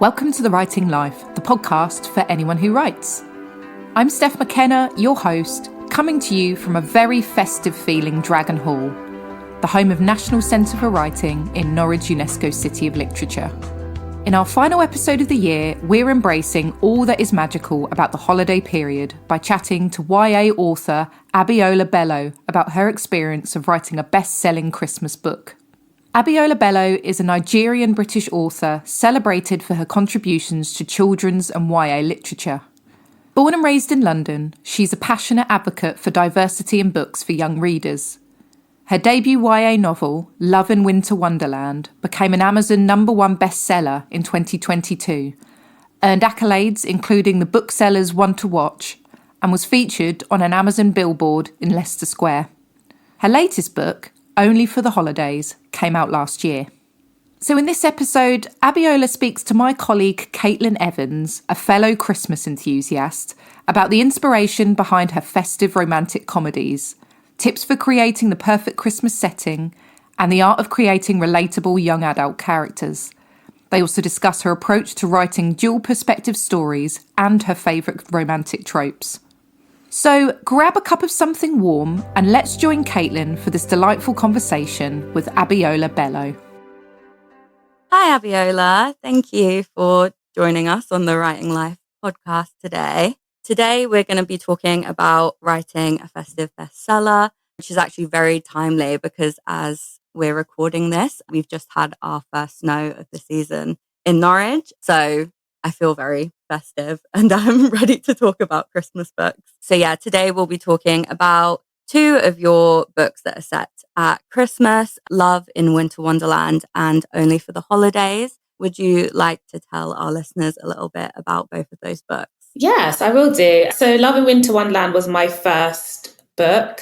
Welcome to The Writing Life, the podcast for anyone who writes. I'm Steph McKenna, your host, coming to you from a very festive feeling Dragon Hall, the home of National Centre for Writing in Norwich UNESCO City of Literature. In our final episode of the year, we're embracing all that is magical about the holiday period by chatting to YA author Abiola Bello about her experience of writing a best-selling Christmas book. Abiola Bello is a Nigerian-British author celebrated for her contributions to children's and YA literature. Born and raised in London, she's a passionate advocate for diversity in books for young readers. Her debut YA novel, Love in Winter Wonderland, became an Amazon #1 bestseller in 2022, earned accolades including the bookseller's One to Watch, and was featured on an Amazon billboard in Leicester Square. Her latest book, Only for the Holidays, came out last year. So in this episode, Abiola speaks to my colleague Caitlin Evans, a fellow Christmas enthusiast, about the inspiration behind her festive romantic comedies, tips for creating the perfect Christmas setting, and the art of creating relatable young adult characters. They also discuss her approach to writing dual perspective stories and her favourite romantic tropes. So grab a cup of something warm and let's join Caitlin for this delightful conversation with Abiola Bello. Hi, Abiola. Thank you for joining us on the Writing Life podcast today. Today, we're going to be talking about writing a festive bestseller, which is actually very timely because as we're recording this, we've just had our first snow of the season in Norwich. So I feel very festive and I'm ready to talk about Christmas books. So yeah, today we'll be talking about two of your books that are set at Christmas, Love in Winter Wonderland and Only for the Holidays. Would you like to tell our listeners a little bit about both of those books? Yes, I will do. So Love in Winter Wonderland was my first YA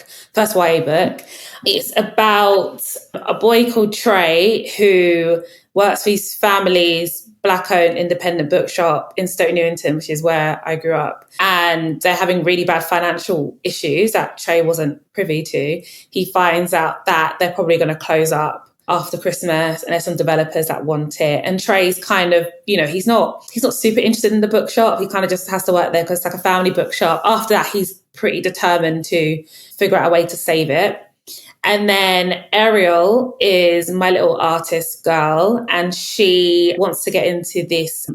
book. It's about a boy called Trey who works for his family's Black-owned independent bookshop in Stoke Newington, which is where I grew up. And they're having really bad financial issues that Trey wasn't privy to. He finds out that they're probably going to close up after Christmas and there's some developers that want it. And Trey's kind of, he's not super interested in the bookshop. He kind of just has to work there because it's like a family bookshop. After that, he's pretty determined to figure out a way to save it. And then Ariel is my little artist girl and she wants to get into this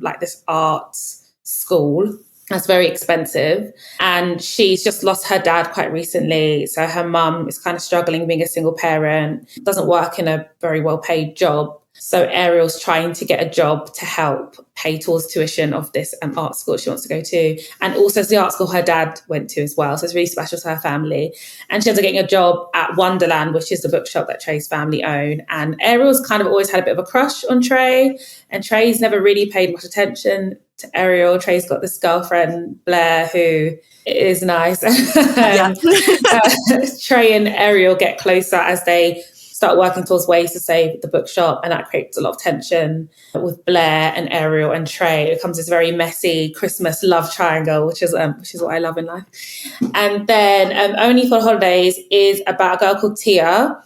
arts school. That's very expensive. And she's just lost her dad quite recently. So her mum is kind of struggling being a single parent, doesn't work in a very well-paid job. So Ariel's trying to get a job to help pay towards tuition of this art school she wants to go to. And also it's the art school her dad went to as well. So it's really special to her family. And she ends up getting a job at Wonderland, which is the bookshop that Trey's family own. And Ariel's kind of always had a bit of a crush on Trey. And Trey's never really paid much attention to Ariel. Trey's got this girlfriend, Blair, who is nice. Trey and Ariel get closer as they start working towards ways to save the bookshop, and that creates a lot of tension with Blair and Ariel and Trey. It becomes this very messy Christmas love triangle, which is what I love in life. And then Only for the Holidays is about a girl called Tia,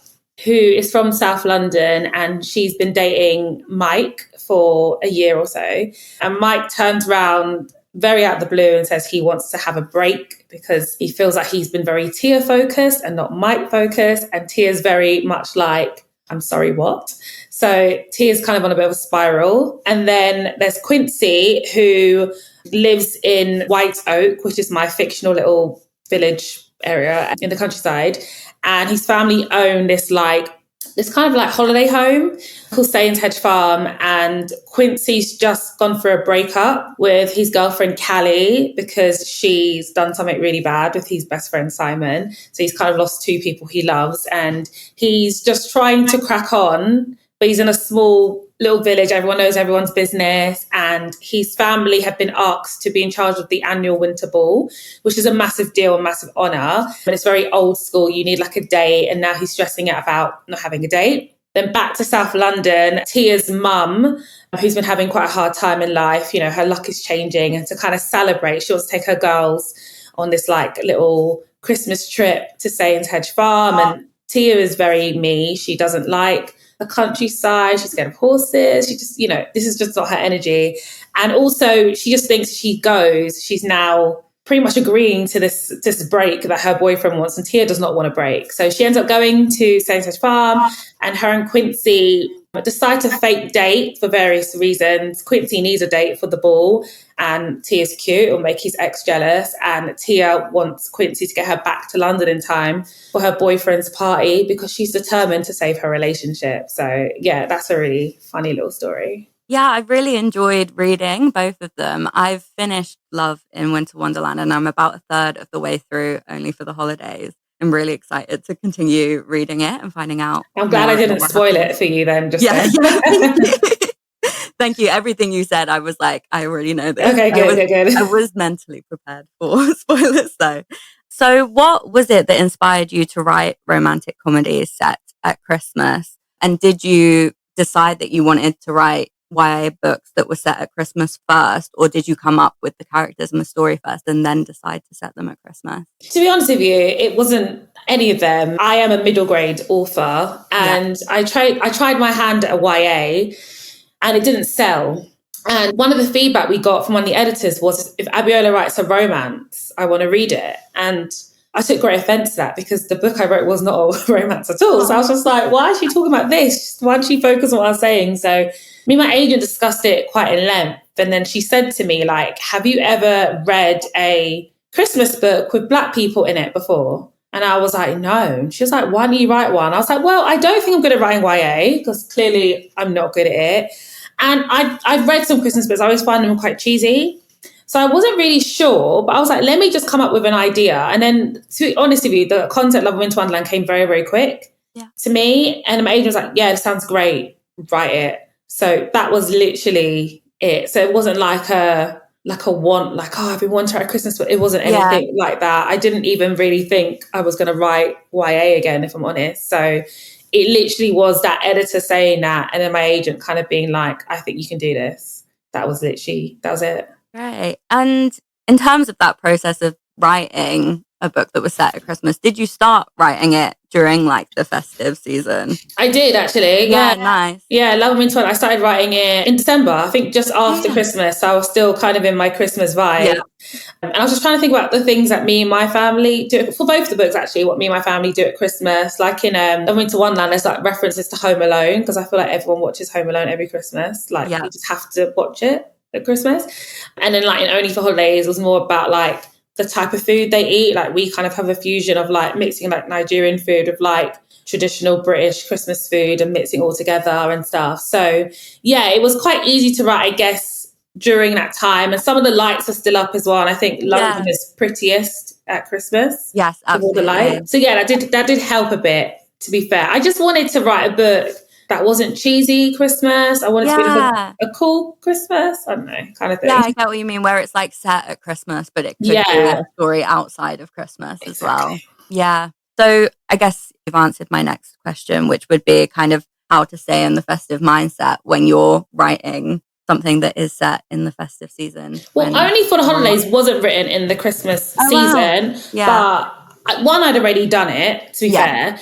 who is from South London, and she's been dating Mike for a year or so. And Mike turns around very out of the blue and says he wants to have a break because he feels like he's been very Tia focused and not Mike focused. And Tia's very much like, I'm sorry, what? So Tia's kind of on a bit of a spiral. And then there's Quincy, who lives in White Oak, which is my fictional little village area in the countryside. And his family own this kind of holiday home called Staines Hedge Farm. And Quincy's just gone for a breakup with his girlfriend Callie because she's done something really bad with his best friend Simon. So he's kind of lost two people he loves and he's just trying to crack on, but he's in a small little village. Everyone knows everyone's business, and his family have been asked to be in charge of the annual winter ball, which is a massive deal, a massive honour. But it's very old school. You need a date, and now he's stressing out about not having a date. Then back to South London, Tia's mum, who's been having quite a hard time in life, her luck is changing, and to kind of celebrate, she wants to take her girls on this little Christmas trip to Staines Hedge Farm. And Tia is very me. She doesn't like the countryside. She's scared of horses. She just, this is just not her energy. And also she just thinks she goes, she's now pretty much agreeing to this break that her boyfriend wants, and Tia does not want to break. So she ends up going to Sainsbury's Farm, and her and Quincy decide to fake date for various reasons. Quincy needs a date for the ball, and Tia's cute, it'll make his ex jealous, and Tia wants Quincy to get her back to London in time for her boyfriend's party because she's determined to save her relationship. So yeah, that's a really funny little story. Yeah, I really enjoyed reading both of them. I've finished Love in Winter Wonderland and I'm about a third of the way through only for the holidays. I'm really excited to continue reading it and finding out. I'm glad I didn't spoil it for you then. Thank you. Everything you said, I was like, I already know this. Okay, good. I was mentally prepared for spoilers though. So what was it that inspired you to write romantic comedies set at Christmas? And did you decide that you wanted to write YA books that were set at Christmas first, or did you come up with the characters and the story first and then decide to set them at Christmas? To be honest with you, it wasn't any of them. I am a middle grade author, and I tried my hand at a YA and it didn't sell. And one of the feedback we got from one of the editors was, if Abiola writes a romance, I want to read it. And I took great offense to that because the book I wrote was not a romance at all. So I was just like, why is she talking about this? Why don't she focus on what I was saying? So me and my agent discussed it quite in length. And then she said to me, like, have you ever read a Christmas book with Black people in it before? And I was like, no. And she was like, why don't you write one? I was like, well, I don't think I'm good at writing YA because clearly I'm not good at it. And I've read some Christmas books. I always find them quite cheesy. So I wasn't really sure, but I was like, let me just come up with an idea. And then, to be honest with you, the concept Love in Winter Wonderland came very, very quick to me. And my agent was like, yeah, it sounds great. Write it. So that was literally it. So it wasn't like a want, like, oh, I've been wanting to write a Christmas book. It wasn't anything like that. I didn't even really think I was going to write YA again, if I'm honest. So it literally was that editor saying that, and then my agent kind of being like, I think you can do this. That was it. Right. And in terms of that process of writing a book that was set at Christmas, did you start writing it during like the festive season? I did actually. Yeah, nice. Yeah, Love in Winter Wonderland. I started writing it in December, I think just after Christmas. So I was still kind of in my Christmas vibe. Yeah. And I was just trying to think about the things that me and my family do, for both the books actually, what me and my family do at Christmas. Like in Winter Wonderland, there's like references to Home Alone, because I feel like everyone watches Home Alone every Christmas. Like you just have to watch it at Christmas. And then like in Only for Holidays, it was more about like the type of food they eat. Like we kind of have a fusion of like mixing like Nigerian food with like traditional British Christmas food and mixing all together and stuff. So yeah, it was quite easy to write, I guess, during that time. And some of the lights are still up as well. And I think London is prettiest at Christmas. Yes, absolutely. With all the lights. So yeah, that did help a bit, to be fair. I just wanted to write a book that wasn't cheesy Christmas. I wanted to be like a cool Christmas. I don't know, kind of thing. Yeah, I get what you mean, where it's like set at Christmas, but it could be a story outside of Christmas as well. Yeah. So I guess you've answered my next question, which would be kind of how to stay in the festive mindset when you're writing something that is set in the festive season. Well, Only for the Holidays wasn't written in the Christmas season. Wow. Yeah. But one, I'd already done it, to be fair.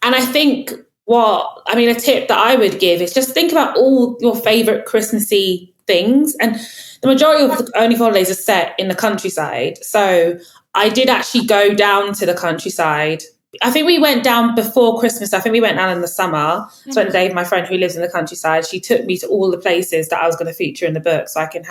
And I think a tip that I would give is just think about all your favourite Christmassy things. And the majority of the Only for Holidays are set in the countryside. So I did actually go down to the countryside. I think we went down before Christmas. I think we went down in the summer. So Dave, my friend who lives in the countryside, she took me to all the places that I was going to feature in the book so I can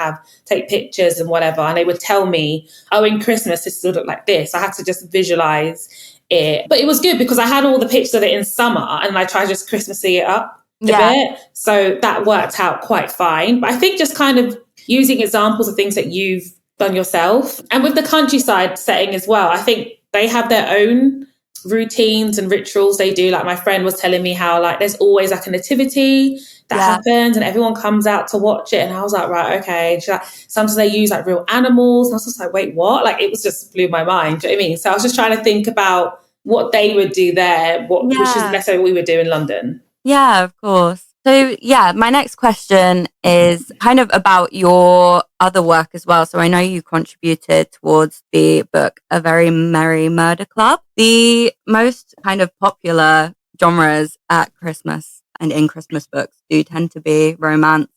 take pictures and whatever. And they would tell me, oh, in Christmas, this will look like this. I had to just visualise it. But it was good because I had all the pictures of it in summer and I tried just Christmassy it up a bit. So that worked out quite fine. But I think just kind of using examples of things that you've done yourself. And with the countryside setting as well, I think they have their own routines and rituals they do. Like my friend was telling me how like there's always like a nativity that happens and everyone comes out to watch it. And I was like, right, okay. And she's like, sometimes they use like real animals. And I was just like, wait, what? Like it was just blew my mind. Do you know what I mean? So I was just trying to think about what they would do there, which is necessarily what we would do in London. Yeah, of course. So yeah, my next question is kind of about your other work as well. So I know you contributed towards the book A Very Merry Murder Club. The most kind of popular genres at Christmas and in Christmas books do tend to be romance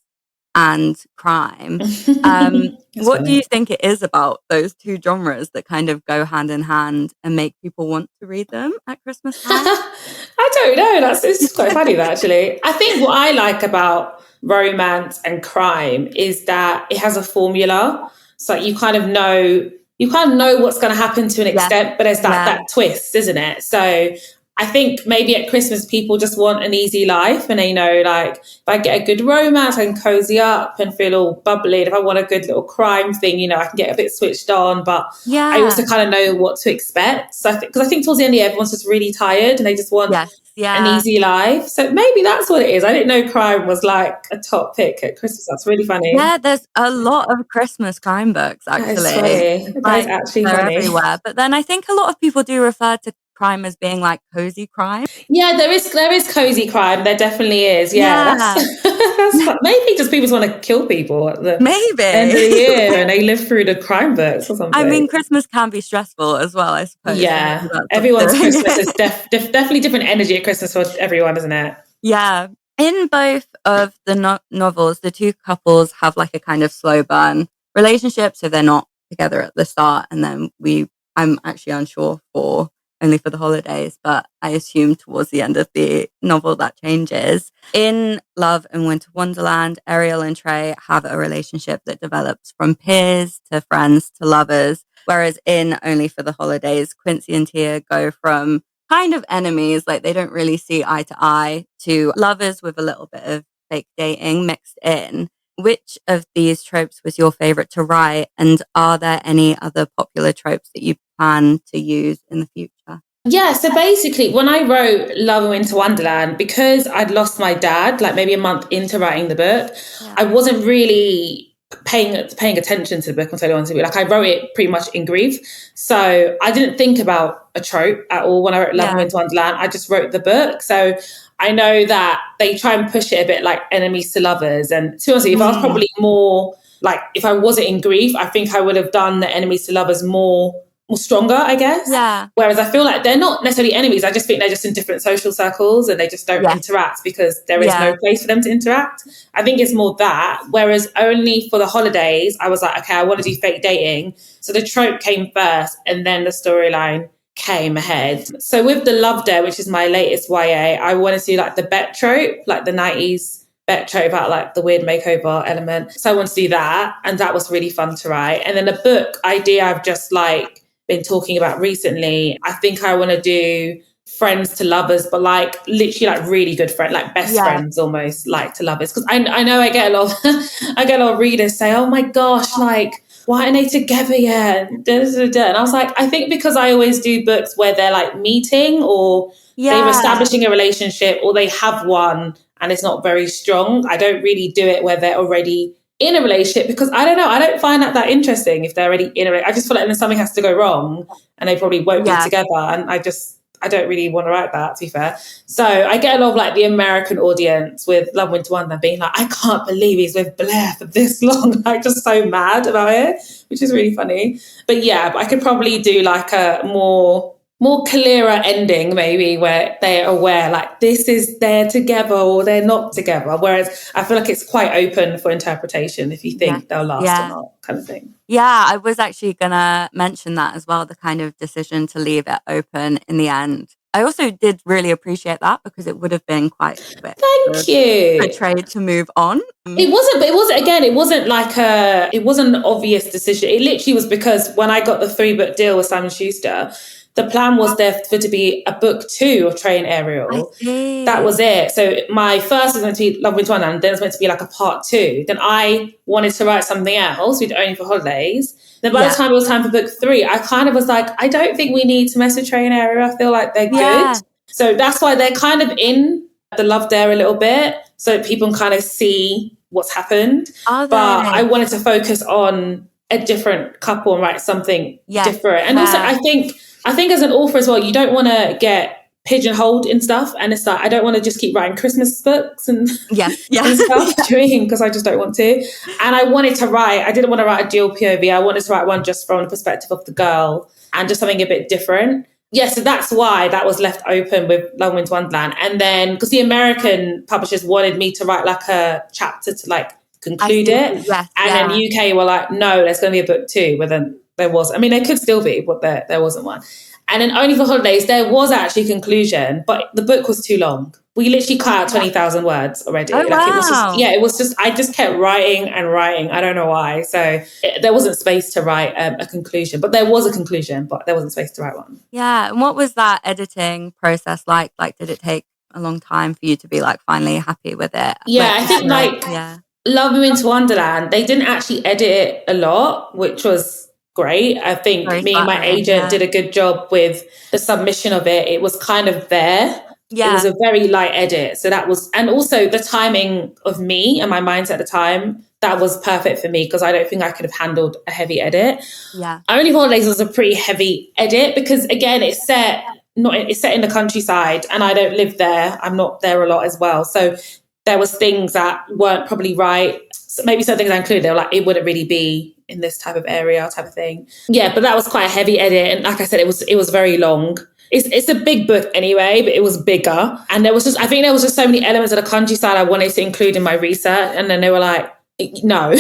and crime. What do you think it is about those two genres that kind of go hand in hand and make people want to read them at Christmas time? I don't know. It's quite funny, that, actually. I think what I like about romance and crime is that it has a formula. So you kind of know what's going to happen to an extent, but there's that twist, isn't it? So I think maybe at Christmas people just want an easy life, and they know, like, if I get a good romance, I can cozy up and feel all bubbly. If I want a good little crime thing, I can get a bit switched on. But I also kind of know what to expect. So because I think towards the end of the year, everyone's just really tired and they just want an easy life. So maybe that's what it is. I didn't know crime was like a top pick at Christmas. That's really funny. Yeah, there's a lot of Christmas crime books, actually. That is actually they're funny. Everywhere. But then I think a lot of people do refer to crime as being like cozy crime. Yeah, there is cozy crime. There definitely is. Yeah. That's maybe just people just want to kill people at the end of the year and they live through the crime books or something. I mean, Christmas can be stressful as well, I suppose. Yeah, everyone's Christmas is definitely different energy at Christmas for everyone, isn't it? Yeah. In both of the novels, the two couples have like a kind of slow burn relationship, so they're not together at the start, and then I'm actually unsure for Only for the Holidays, but I assume towards the end of the novel that changes. In Love and Winter Wonderland, Ariel and Trey have a relationship that develops from peers to friends to lovers, whereas in Only for the Holidays, Quincy and Tia go from kind of enemies, like they don't really see eye to eye, to lovers with a little bit of fake dating mixed in. Which of these tropes was your favorite to write? And are there any other popular tropes that you plan to use in the future? Yeah, so basically when I wrote Love and Winter Wonderland, because I'd lost my dad, like maybe a month into writing the book, I wasn't really paying attention to the book, I'm totally honest with you. Like I wrote it pretty much in grief. So I didn't think about a trope at all when I wrote Love and Winter Wonderland. I just wrote the book. So I know that they try and push it a bit like enemies to lovers. And to be honest, if I was probably more like, if I wasn't in grief, I think I would have done the enemies to lovers more stronger, I guess. Yeah. Whereas I feel like they're not necessarily enemies. I just think they're just in different social circles and they just don't interact because there is no place for them to interact. I think it's more that. Whereas Only for the Holidays, I was like, okay, I want to do fake dating. So the trope came first and then the storyline came ahead. So with The Love Dare, which is my latest YA, I want to do like the bet trope, like the 90s bet trope about like the weird makeover element. So I want to do that. And that was really fun to write. And then the book idea I've just like been talking about recently, I think I want to do friends to lovers, but like literally like really good friends, like best friends almost, like to lovers. Because I know I get a lot of readers say, oh my gosh, like why aren't they together yet? And I was like, I think because I always do books where they're like meeting or they're establishing a relationship or they have one and it's not very strong. I don't really do it where they're already in a relationship because I don't know, I don't find that interesting if they're already in a relationship. I just feel like then something has to go wrong and they probably won't be together. And I don't really want to write that, to be fair. So I get a lot of like the American audience with Love Winter Wonderland being like, I can't believe he's with Blair for this long. Like just so mad about it, which is really funny. But yeah, I could probably do like a more clearer ending maybe where they're aware like this is they're together or they're not together. Whereas I feel like it's quite open for interpretation if you think they'll last or not kind of thing. Yeah, I was actually going to mention that as well, the kind of decision to leave it open in the end. I also did really appreciate that because it would have been quite quick. Thank you. For Trey to move on. It wasn't like it wasn't an obvious decision. It literally was because when I got the 3-book deal with Simon Schuster, the plan was there for to be a book 2 of Trey and Ariel. That was it. So my first was meant to be Love Winter Wonderland, and then it was meant to be like a part 2. Then I wanted to write something else with Only for Holidays. Then by the time it was time for book 3, I kind of was like, I don't think we need to mess with Trey and Ariel. I feel like they're good. So that's why they're kind of in the Love Dare a little bit, so people can kind of see what's happened. But I wanted to focus on a different couple and write something different. And also I think as an author as well, you don't want to get pigeonholed in stuff. And it's like, I don't want to just keep writing Christmas books and, and stuff because I just don't want to. And I didn't want to write a dual POV. I wanted to write one just from the perspective of the girl and just something a bit different. yeah, so that's why that was left open with Love Winter Wonderland. And then because the American publishers wanted me to write like a chapter to like conclude it. Yes, and then UK were like, no, there's going to be a book 2. But then there was, I mean, there could still be, but there wasn't one. And then Only for Holidays, there was actually a conclusion, but the book was too long. We literally cut out 20,000 words already. Oh, Like wow. it was just, yeah, it was just, I just kept writing and writing. I don't know why. So there wasn't space to write a conclusion, but there was a conclusion, but there wasn't space to write one. Yeah. And what was that editing process like? Like, did it take a long time for you to be like finally happy with it? Yeah, I think Love Winter Wonderland, they didn't actually edit it a lot, which was great. I think me and my agent did a good job with the submission of it. It was kind of there. Yeah. It was a very light edit. So that was, and also the timing of me and my mindset at the time, that was perfect for me because I don't think I could have handled a heavy edit. Yeah. Only Holidays was a pretty heavy edit because again, it's set in the countryside and I don't live there. I'm not there a lot as well. So there was things that weren't probably right. So maybe some things I included, they were like, it wouldn't really be in this type of area type of thing. Yeah, but that was quite a heavy edit. And like I said, it was very long. It's a big book anyway, but it was bigger. And I think there was just so many elements of the countryside I wanted to include in my research. And then they were like, no,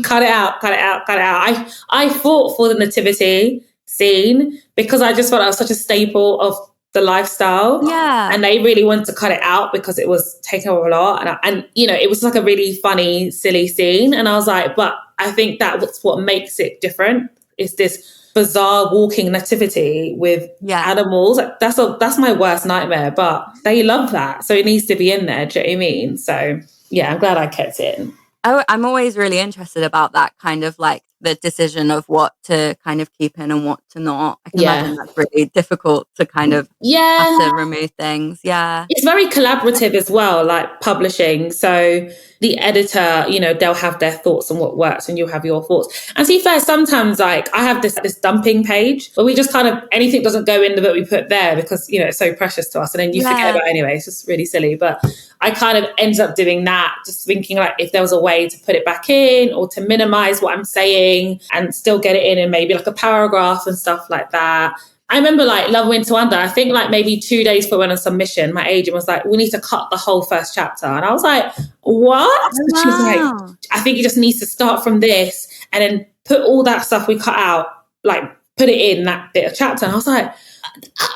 cut it out. I fought for the nativity scene because I just felt that was such a staple of the lifestyle. Yeah. And they really wanted to cut it out because it was taking over a lot. And it was like a really funny, silly scene. And I was like, but I think that's what makes it different is this bizarre walking nativity with animals. That's my worst nightmare, but they love that. So it needs to be in there. Do you know what I mean? So yeah, I'm glad I kept it in. I'm always really interested about that kind of like the decision of what to kind of keep in and what to not. I can imagine that's really difficult to kind of have to remove things. Yeah. It's very collaborative as well, like publishing. So the editor, they'll have their thoughts on what works and you'll have your thoughts. And to be fair, sometimes like I have this dumping page where we just kind of, anything doesn't go in the book we put there because, it's so precious to us. And then you forget about it anyway. It's just really silly. But I kind of ended up doing that, just thinking like if there was a way to put it back in or to minimize what I'm saying and still get it in maybe like a paragraph and stuff like that. I remember like Love Winter Wonderland, I think like maybe 2 days before we went on submission, my agent was like, we need to cut the whole first chapter. And I was like, what? Wow. She was like, I think it just needs to start from this and then put all that stuff we cut out, like put it in that bit of chapter. And I was like,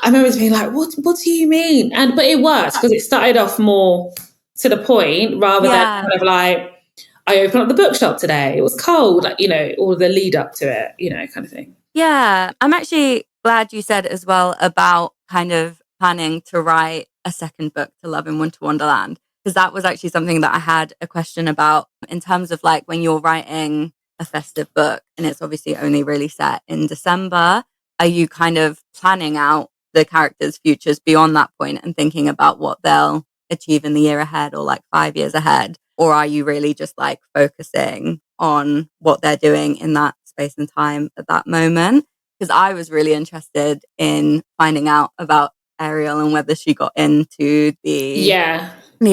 I remember being like, what do you mean? But it worked because it started off more to the point rather than kind of like, I opened up the bookshop today. It was cold, like, all the lead up to it, kind of thing. Yeah. I'm actually glad you said as well about kind of planning to write a second book to Love in Winter Wonderland, because that was actually something that I had a question about in terms of like when you're writing a festive book and it's obviously only really set in December, are you kind of planning out the characters' futures beyond that point and thinking about what they'll achieve in the year ahead or like 5 years ahead? Or are you really just like focusing on what they're doing in that space and time at that moment? Because I was really interested in finding out about Ariel and whether she got into the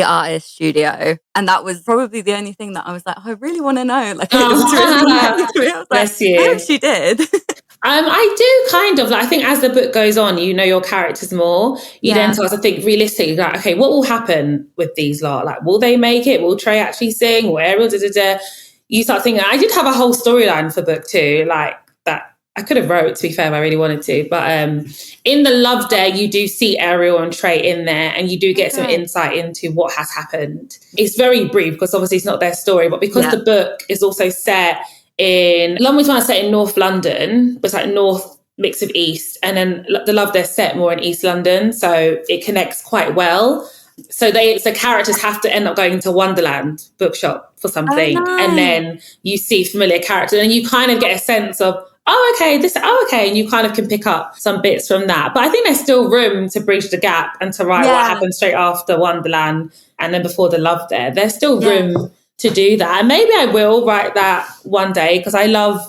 artist studio. And that was probably the only thing that I was like, I really want to know. Like, it was really important to me. I was like, I hope she did. I do kind of like, I think as the book goes on, your characters more. You then start to think realistically, like, okay, what will happen with these lot? Like, will they make it? Will Trey actually sing? Will Ariel? You start thinking, I did have a whole storyline for book 2, like that I could have wrote, to be fair, if I really wanted to. But in the Love Dare, you do see Ariel and Trey in there and you do get some insight into what has happened. It's very brief because obviously it's not their story, but because the book is also set in Love Winter Wonderland, set in North London, but it's like North mix of East, and then the Love Dare set more in East London, so it connects quite well. So characters have to end up going to Wonderland bookshop for something, and then you see familiar characters, and you kind of get a sense of, and you kind of can pick up some bits from that. But I think there's still room to bridge the gap and to write what happened straight after Wonderland and then before the Love Dare. There's still room to do that. And maybe I will write that one day because I love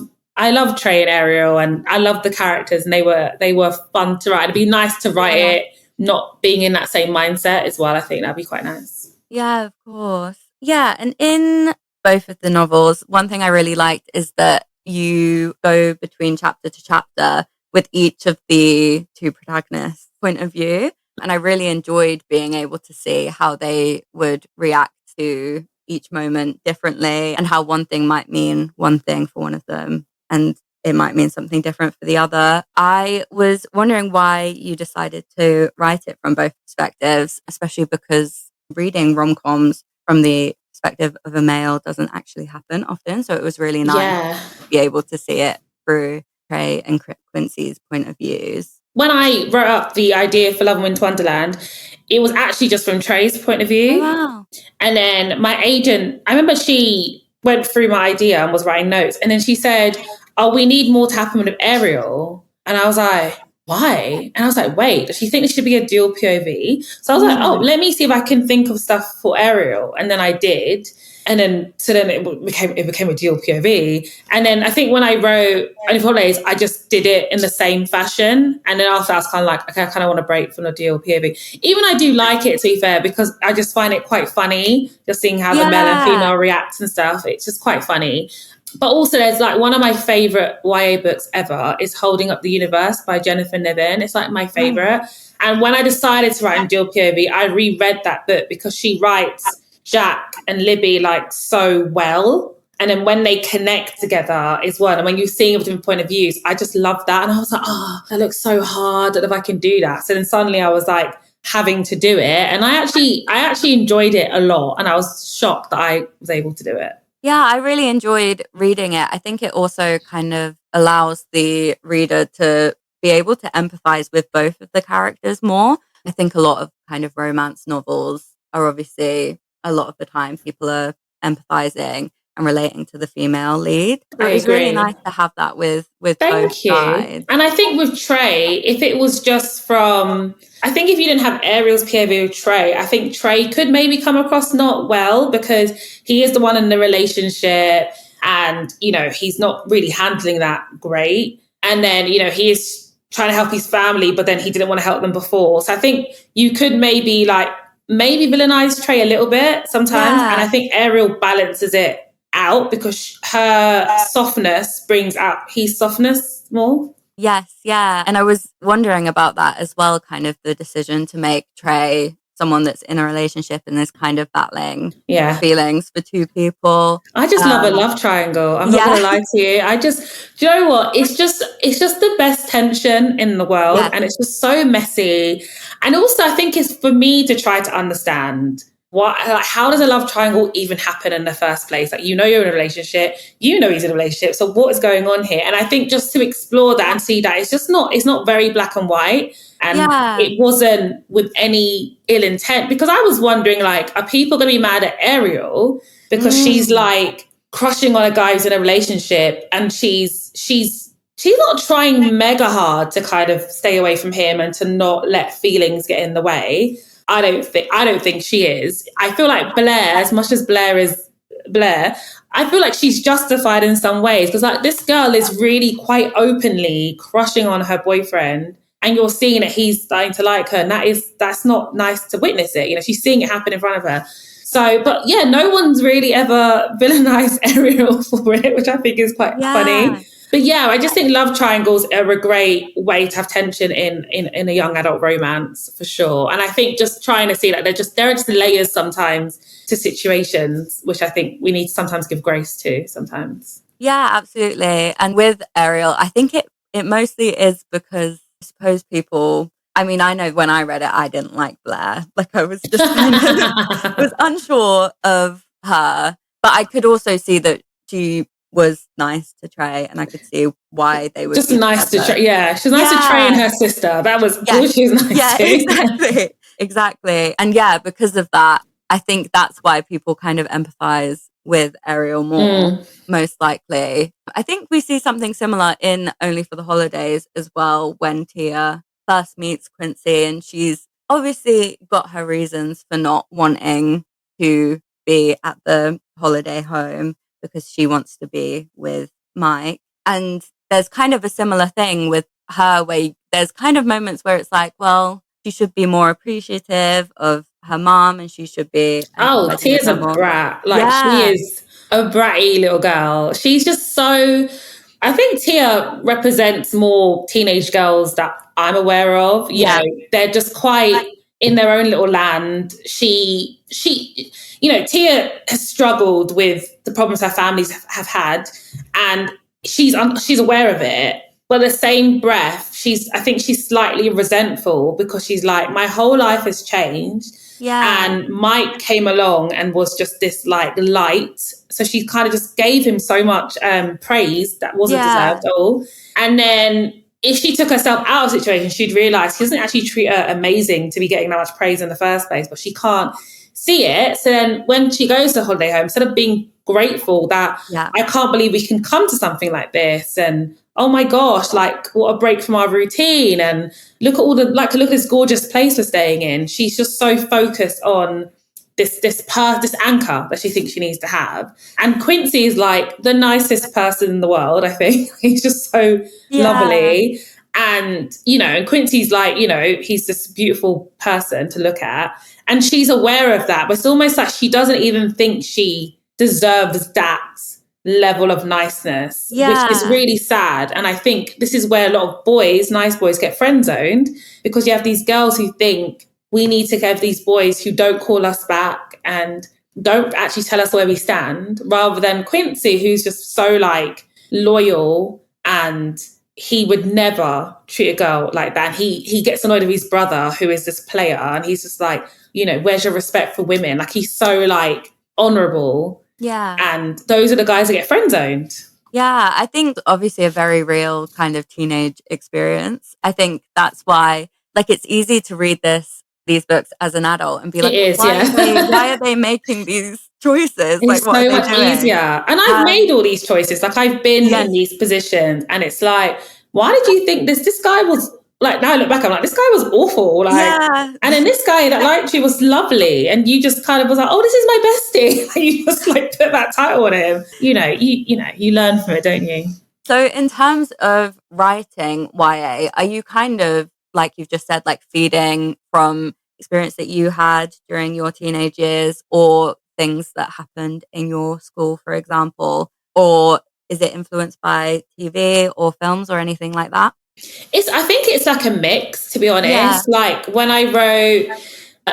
Trey and Ariel and I love the characters and they were fun to write. It'd be nice to write it not being in that same mindset as well. I think that'd be quite nice. Yeah, of course. Yeah, and in both of the novels, one thing I really liked is that you go between chapter to chapter with each of the two protagonists' point of view. And I really enjoyed being able to see how they would react to each moment differently and how one thing might mean one thing for one of them and it might mean something different for the other. I was wondering why you decided to write it from both perspectives, especially because reading rom-coms from the perspective of a male doesn't actually happen often. So it was really nice to be able to see it through Trey and Quincy's point of views. When I wrote up the idea for Love and Winter Wonderland, it was actually just from Trey's point of view. Oh, wow. And then my agent, I remember she went through my idea and was writing notes. And then she said, oh, we need more to happen with Ariel. And I was like, why? And I was like, wait, does she think it should be a dual POV? So I was like, oh, let me see if I can think of stuff for Ariel. And then I did. And then it became a dual POV. And then I think when I wrote Only for Holidays, I just did it in the same fashion. And then after I was kind of like, okay, I kind of want to break from the dual POV. Even I do like it, to be fair, because I just find it quite funny, just seeing how the male and female react and stuff. It's just quite funny. But also there's like one of my favorite YA books ever is Holding Up the Universe by Jennifer Niven. It's like my favorite. And when I decided to write in dual POV, I reread that book because she writes Jack and Libby like so well. And then when they connect together is one. And when you're seeing a different point of views, I just love that. And I was like, oh, that looks so hard. I don't know if I can do that. So then suddenly I was like having to do it. And I actually enjoyed it a lot. And I was shocked that I was able to do it. Yeah, I really enjoyed reading it. I think it also kind of allows the reader to be able to empathize with both of the characters more. I think a lot of kind of romance novels are obviously a lot of the time people are empathizing and relating to the female lead. So it was really nice to have that with both sides. And I think with Trey, if it was just from, I think if you didn't have Ariel's POV with Trey, I think Trey could maybe come across not well because he is the one in the relationship and, you know, he's not really handling that great. And then, you know, he is trying to help his family, but then he didn't want to help them before. So I think you could maybe villainize Trey a little bit sometimes. And I think Ariel balances it out because her softness brings out his softness more. Yes, yeah. And I was wondering about that as well, kind of the decision to make Trey someone that's in a relationship and is kind of battling feelings for two people. I just love a love triangle. I'm not gonna lie to you. Do you know what? It's just the best tension in the world and it's just so messy. And also I think it's for me to try to understand how does a love triangle even happen in the first place? Like, you know, you're in a relationship, you know he's in a relationship. So what is going on here? And I think just to explore that and see that it's not very black and white. And it wasn't with any ill intent because I was wondering, like, are people going to be mad at Ariel because she's like crushing on a guy who's in a relationship and she's not trying mega hard to kind of stay away from him and to not let feelings get in the way. I don't think she is. I feel like Blair, as much as Blair is Blair, I feel like she's justified in some ways because like this girl is really quite openly crushing on her boyfriend and you're seeing that he's starting to like her and that's not nice to witness it. You know, she's seeing it happen in front of her. So, but yeah, no one's really ever villainized Ariel for it, which I think is quite funny. But yeah, I just think love triangles are a great way to have tension in a young adult romance for sure. And I think just trying to see that there are just layers sometimes to situations, which I think we need to sometimes give grace to sometimes. Yeah, absolutely. And with Ariel, I think it mostly is because I suppose people, I mean, I know when I read it, I didn't like Blair. Like I was just kind of was unsure of her, but I could also see that she was nice to Trey and I could see why they were just nice to Trey. Yeah, she's nice to Trey and her sister. That was all she was nice to. Exactly. And yeah, because of that, I think that's why people kind of empathize with Ariel more, most likely. I think we see something similar in Only for the Holidays as well when Tia first meets Quincy and she's obviously got her reasons for not wanting to be at the holiday home because she wants to be with Mike. And there's kind of a similar thing with her where there's kind of moments where it's like, well, she should be more appreciative of her mom and she should be... Oh, Tia's a brat. Like, she is a bratty little girl. She's just so... I think Tia represents more teenage girls that I'm aware of. You know, they're just quite in their own little land. She, Tia has struggled with the problems her families have had, and she's aware of it. But the same breath, I think she's slightly resentful because she's like, my whole life has changed. Yeah. And Mike came along and was just this like light. So she kind of just gave him so much praise that wasn't deserved at all. And then if she took herself out of the situation, she'd realize he doesn't actually treat her amazing to be getting that much praise in the first place, but she can't see it. So then when she goes to holiday home, instead of being grateful that I can't believe we can come to something like this, and oh my gosh, like what a break from our routine, and look at this gorgeous place we're staying in. She's just so focused on this anchor that she thinks she needs to have. And Quincy is like the nicest person in the world, I think. He's just so lovely. And, and Quincy's like, he's this beautiful person to look at. And she's aware of that, but it's almost like she doesn't even think she deserves that level of niceness, which is really sad. And I think this is where a lot of nice boys, get friend zoned, because you have these girls who think we need to give these boys who don't call us back and don't actually tell us where we stand, rather than Quincy, who's just so like loyal, and he would never treat a girl like that. And he gets annoyed with his brother, who is this player, and he's just like, where's your respect for women? Like, he's so like honorable. Yeah. And those are the guys that get friend zoned. Yeah, I think obviously a very real kind of teenage experience. I think that's why, like, it's easy to read these books as an adult and be like, why are they making these choices? It's like, what so much easier. And I've made all these choices. Like, I've been in these positions, and it's like, why did you think this guy was like, now I look back, I'm like, this guy was awful. Like, and then this guy that liked you was lovely. And you just kind of was like, oh, this is my bestie. You just like put that title on him. You learn from it, don't you? So in terms of writing YA, are you kind of, like you've just said, like feeding from experience that you had during your teenage years, or things that happened in your school, for example? Or is it influenced by TV or films or anything like that? I think it's like a mix, to be honest. Like, when I wrote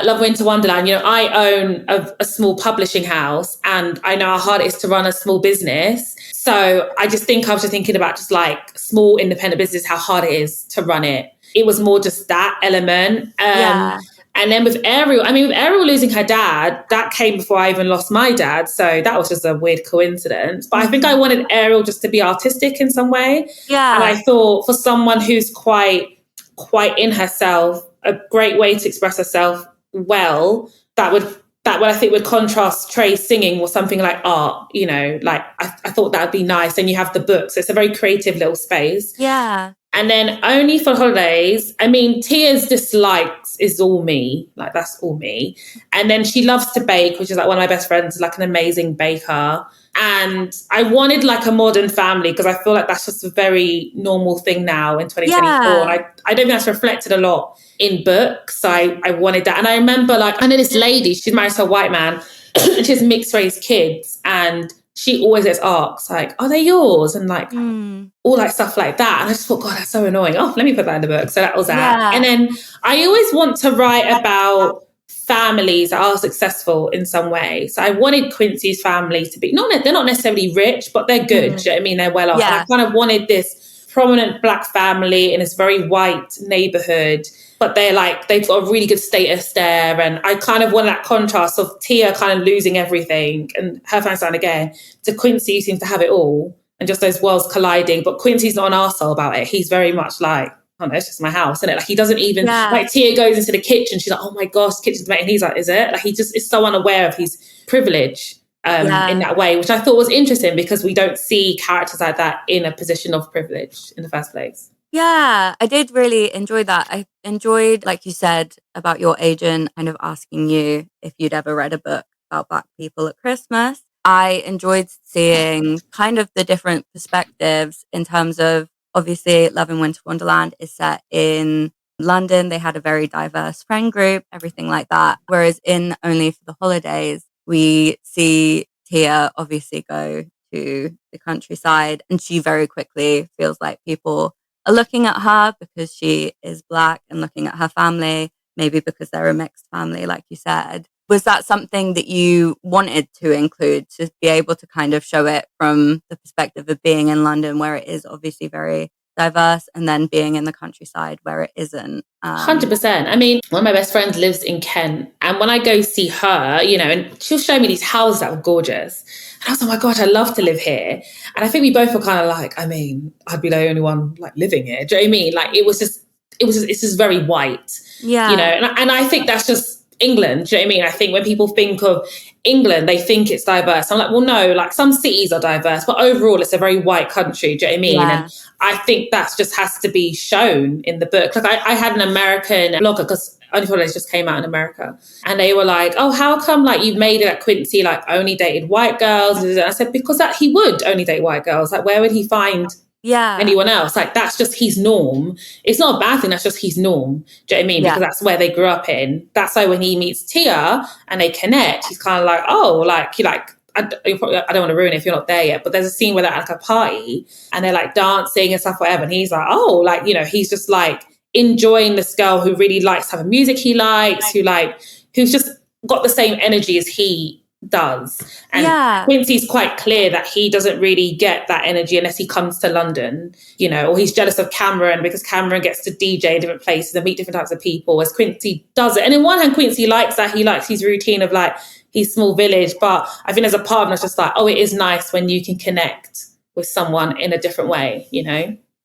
Love Winter Wonderland, I own a small publishing house, and I know how hard it is to run a small business. So I was just thinking about just like small independent business, how hard it is to run it. It was more just that element. And then with Ariel losing her dad, that came before I even lost my dad. So that was just a weird coincidence. But I think I wanted Ariel just to be artistic in some way. Yeah. And I thought, for someone who's quite in herself, a great way to express herself well, that would I think would contrast Trey's singing or something like art, like I thought that would be nice. And you have the book. So it's a very creative little space. Yeah. And then Only for Holidays, Tia's dislikes is all me. Like, that's all me. And then she loves to bake, which is like one of my best friends, like an amazing baker. And I wanted like a modern family, because I feel like that's just a very normal thing now in 2024. Yeah. And I don't think that's reflected a lot in books. So I wanted that. And I remember, like, I know this lady, she's married to a white man, and she has mixed race kids. And she always gets asked, like, are they yours? And like, all like stuff like that. And I just thought, God, that's so annoying. Oh, let me put that in the book. So that was that. Yeah. And then I always want to write about families that are successful in some way. So I wanted Quincy's family to be, they're not necessarily rich, but they're good. Do you know what I mean? They're well off. Yeah. And I kind of wanted this prominent Black family in this very white neighborhood, but they've got a really good status there. And I kind of wanted that contrast of Tia kind of losing everything and her family's down again, to Quincy, who seems to have it all, and just those worlds colliding. But Quincy's not an arsehole about it. He's very much like, oh no, it's just my house, isn't it? Like, he doesn't even, like, Tia goes into the kitchen, she's like, oh my gosh, the kitchen's made, and he's like, is it? Like, he just is so unaware of his privilege in that way, which I thought was interesting, because we don't see characters like that in a position of privilege in the first place. Yeah, I did really enjoy that. I enjoyed, like you said, about your agent kind of asking you if you'd ever read a book about Black people at Christmas. I enjoyed seeing kind of the different perspectives in terms of, obviously, Love in Winter Wonderland is set in London. They had a very diverse friend group, everything like that. Whereas in Only for the Holidays, we see Tia obviously go to the countryside. And she very quickly feels like people are looking at her because she is Black and looking at her family, maybe because they're a mixed family, like you said. Was that something that you wanted to include, to be able to kind of show it from the perspective of being in London, where it is obviously very diverse, and then being in the countryside where it isn't? 100%. I mean, one of my best friends lives in Kent, and when I go see her, and she'll show me these houses that were gorgeous. And I was like, oh my God, I'd love to live here. And I think we both were kind of like, I mean, I'd be the only one like living here. Do you know what I mean? Like it's just very white. Yeah. And I think that's just England. Do you know what I mean? I think when people think of England, they think it's diverse. I'm like, well, no, like some cities are diverse, but overall it's a very white country. Do you know what I mean? Yeah. And I think that's just has to be shown in the book. Like I had an American blogger, because Only Holidays just came out in America, and they were like, oh, how come like you've made it that Quincy like only dated white girls? And I said, because that he would only date white girls. Like where would he find anyone else? Like that's just his norm. It's not a bad thing, that's just his norm. Do you know what I mean? Because that's where they grew up in. That's why when he meets Tia and they connect, he's kind of like, oh, like you like I don't want to ruin it if you're not there yet, but there's a scene where they're at like a party and they're like dancing and stuff, whatever. And he's like, oh, like, he's just like enjoying this girl who really likes the music he likes, who's just got the same energy as he does. And Quincy's quite clear that he doesn't really get that energy unless he comes to London, or he's jealous of Cameron because Cameron gets to DJ in different places and meet different types of people, as Quincy does it. And in one hand, Quincy likes that. He likes his routine of like his small village. But I think as a partner, it's just like, oh, it is nice when you can connect with someone in a different way,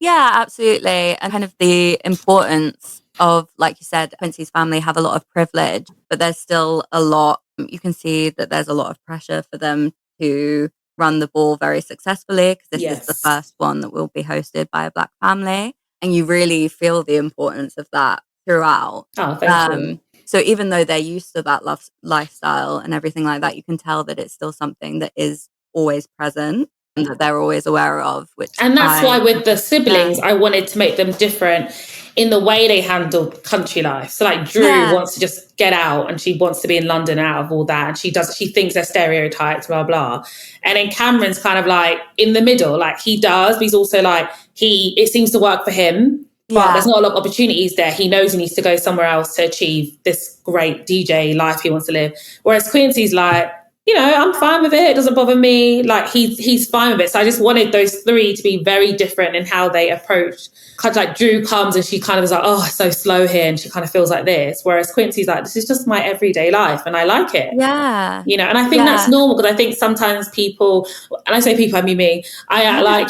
Yeah, absolutely. And kind of the importance of, like you said, Quincy's family have a lot of privilege, but there's still a lot. You can see that there's a lot of pressure for them to run the ball very successfully, because this is the first one that will be hosted by a Black family. And you really feel the importance of that throughout. Oh, thank you. So even though they're used to that lifestyle and everything like that, you can tell that it's still something that is always present and that they're always aware of. And that's why with the siblings, I wanted to make them different in the way they handle country life. So like Drew wants to just get out and she wants to be in London out of all that. And she thinks they're stereotypes, blah, blah. And then Cameron's kind of like in the middle, like he does, but he's also like, it seems to work for him. But there's not a lot of opportunities there. He knows he needs to go somewhere else to achieve this great DJ life he wants to live. Whereas Quincy's like, I'm fine with it. It doesn't bother me. Like he's fine with it. So I just wanted those three to be very different in how they approach. Kind of like Drew comes and she kind of is like, oh, it's so slow here. And she kind of feels like this. Whereas Quincy's like, this is just my everyday life and I like it. Yeah. And I think that's normal, because I think sometimes people, and I say people, I mean me, I act like,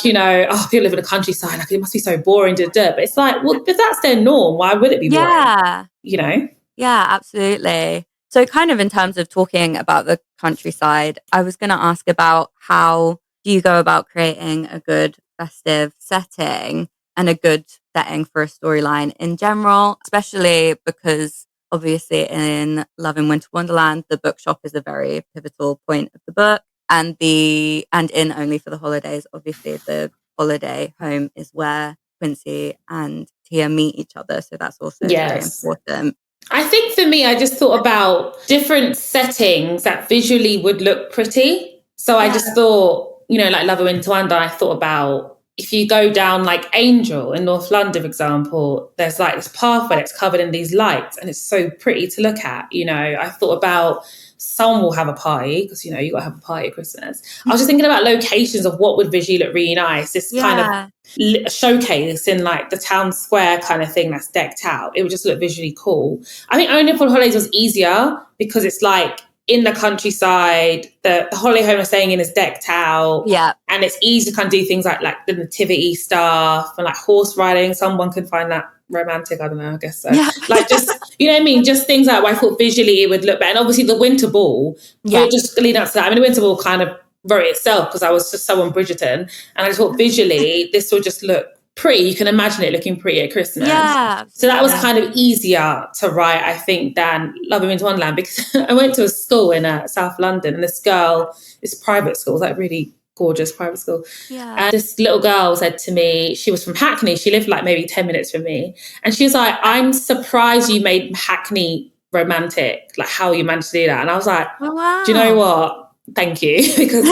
oh, people live in the countryside. Like it must be so boring to do. But it's like, well, if that's their norm, why would it be boring? Yeah. Yeah, absolutely. So kind of in terms of talking about the countryside, I was going to ask about how do you go about creating a good festive setting and a good setting for a storyline in general, especially because obviously in Love in Winter Wonderland, the bookshop is a very pivotal point of the book, and in Only for the Holidays, obviously the holiday home is where Quincy and Tia meet each other. So that's also very important. I think for me, I just thought about different settings that visually would look pretty. So I just thought, like Love in Winter Wonderland, I thought about if you go down like Angel in North London, for example, there's like this pathway that's covered in these lights and it's so pretty to look at. I thought about someone will have a party because, you got to have a party at Christmas. I was just thinking about locations of what would visually look really nice. This kind of showcase in like the town square kind of thing that's decked out. It would just look visually cool. I think Only for the Holidays was easier because it's like in the countryside, the holiday home we're staying in is decked out. Yeah. And it's easy to kind of do things like the nativity stuff and like horse riding. Someone could find that romantic, I don't know, I guess so. Yeah. Like just, you know what I mean? Just things like I thought visually it would look better. And obviously the winter ball, just leading up to that. I mean, the winter ball kind of wrote itself because I was just so on Bridgerton. And I just thought visually this would just look pretty. You can imagine it looking pretty at Christmas. Yeah. So that was kind of easier to write, I think, than Love in Winter Wonderland, because I went to a school in South London and this girl, this private school, was like really gorgeous private school. Yeah. And this little girl said to me, she was from Hackney. She lived like maybe 10 minutes from me. And she was like, I'm surprised you made Hackney romantic, like how you managed to do that. And I was like, oh, wow. Do you know what? Thank you. Because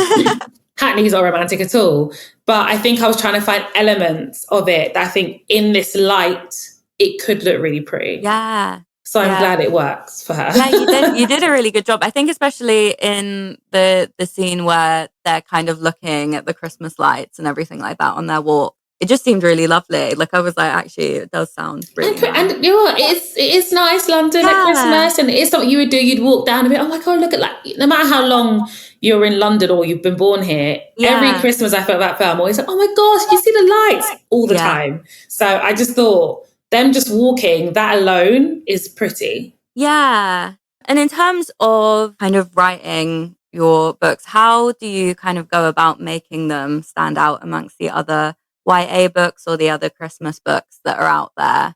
Hackney's not romantic at all. But I think I was trying to find elements of it that I think in this light, it could look really pretty. Yeah. So I'm glad it works for her. Yeah, you did a really good job. I think especially in the scene where they're kind of looking at the Christmas lights and everything like that on their walk. It just seemed really lovely. Like I was like, actually, it does sound really nice. And you know what? It is nice, London at Christmas, and it is something you would do. You'd walk down and be, oh my God, look at like, no matter how long you're in London or you've been born here, every Christmas I felt that film, I'm always like, oh my gosh, you see the lights all the time. So I just thought them just walking, that alone is pretty. Yeah. And in terms of kind of writing your books, how do you kind of go about making them stand out amongst the other YA books or the other Christmas books that are out there?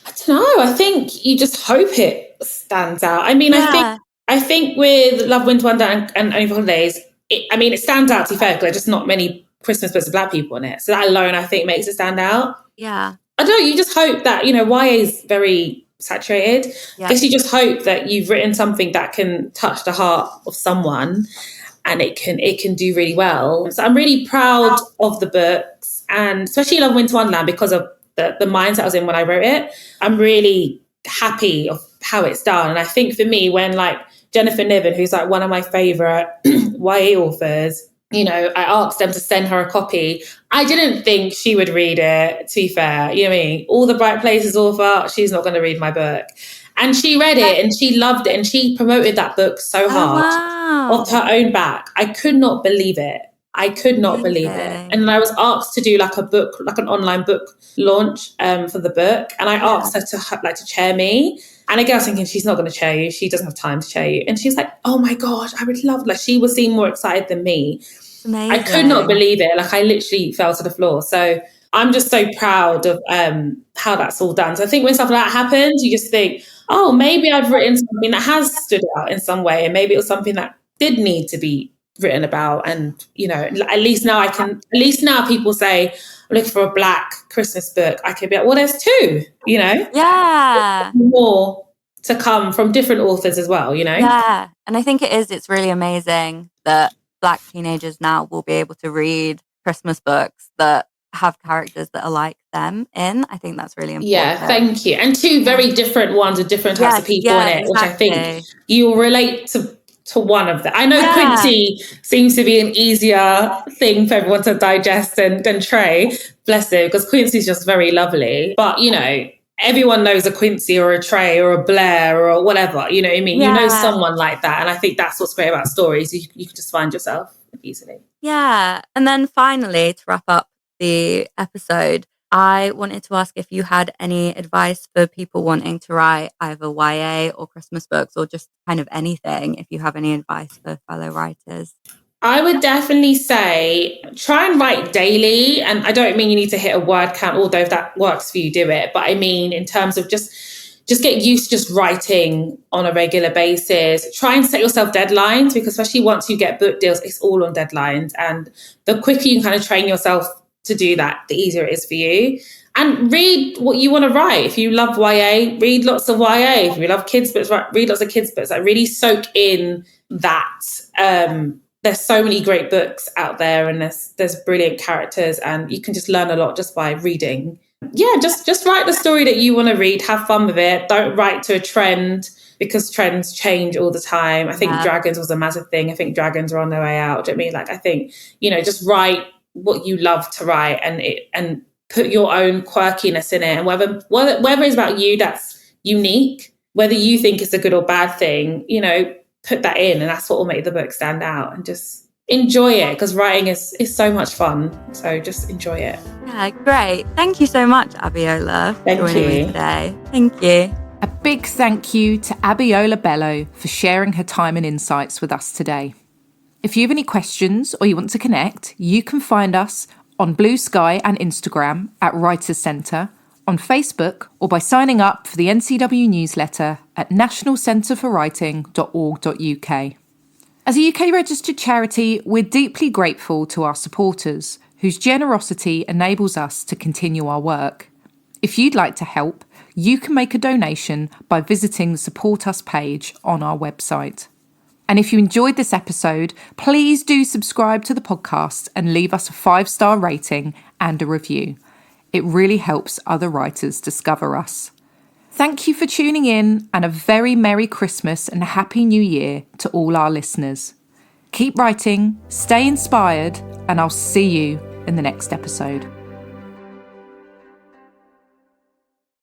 I don't know. I think you just hope it stands out. I mean, I think with Love, Winter Wonderland and Only for Holidays, it stands out, to be fair, because there's just not many Christmas books with Black people in it. So that alone, I think, makes it stand out. Yeah. I don't know. You just hope that, YA is very saturated. I guess you just hope that you've written something that can touch the heart of someone and it can do really well. So I'm really proud of the books, and especially Love, Winter Wonderland, because of the mindset I was in when I wrote it. I'm really happy of how it's done. And I think for me, when like Jennifer Niven, who's like one of my favourite YA authors, I asked them to send her a copy. I didn't think she would read it, to be fair. You know what I mean? All the Bright Places author, she's not going to read my book. And she read it and she loved it, and she promoted that book so hard off her own back. I could not believe it. And I was asked to do like a book, like an online book launch for the book. And I asked her to chair me. And again, I was thinking, she's not going to chair you. She doesn't have time to chair you. And she's like, oh my gosh, I would love, like, she was seeming more excited than me. Amazing. I could not believe it. Like, I literally fell to the floor. So I'm just so proud of how that's all done. So I think when stuff like that happens, you just think, oh, maybe I've written something that has stood out in some way. And maybe it was something that did need to be written about. And, at least now people say, I'm looking for a Black Christmas book. I could be like, well, there's two, Yeah. More to come from different authors as well, Yeah. And I think it's really amazing that Black teenagers now will be able to read Christmas books that have characters that are like them in. I think that's really important. Yeah, thank you. And two very different ones with different types of people in it, which I think you'll relate to one of them. I know Quincy seems to be an easier thing for everyone to digest than Trey, bless him, because Quincy's just very lovely. But, everyone knows a Quincy or a Trey or a Blair or whatever, you know what I mean? Yeah. You know someone like that. And I think that's what's great about stories. You can just find yourself easily. Yeah. And then finally, to wrap up the episode, I wanted to ask if you had any advice for people wanting to write either YA or Christmas books or just kind of anything, if you have any advice for fellow writers. I would definitely say try and write daily. And I don't mean you need to hit a word count, although if that works for you, do it. But I mean, in terms of just get used to just writing on a regular basis. Try and set yourself deadlines, because especially once you get book deals, it's all on deadlines. And the quicker you can kind of train yourself to do that, the easier it is for you. And read what you want to write. If you love YA, read lots of YA. If you love kids books, read lots of kids books. Like, really soak in that. There's so many great books out there, and there's brilliant characters, and you can just learn a lot just by reading. Yeah, just write the story that you want to read. Have fun with it. Don't write to a trend, because trends change all the time. I think dragons was a massive thing. I think dragons are on their way out. Do you know what I mean? Like, I think, just write what you love to write, and put your own quirkiness in it. And whether it's about you, that's unique. Whether you think it's a good or bad thing, put that in, and that's what will make the book stand out. And just enjoy it, because writing is so much fun. So just enjoy it. Yeah, great. Thank you so much, Abiola, for joining me today. Thank you. A big thank you to Abiola Bello for sharing her time and insights with us today. If you have any questions or you want to connect, you can find us on Blue Sky and Instagram at Writers Centre, on Facebook, or by signing up for the NCW newsletter at nationalcentreforwriting.org.uk. As a UK registered charity, we're deeply grateful to our supporters, whose generosity enables us to continue our work. If you'd like to help, you can make a donation by visiting the Support Us page on our website. And if you enjoyed this episode, please do subscribe to the podcast and leave us a 5-star rating and a review. It really helps other writers discover us. Thank you for tuning in, and a very Merry Christmas and a Happy New Year to all our listeners. Keep writing, stay inspired, and I'll see you in the next episode.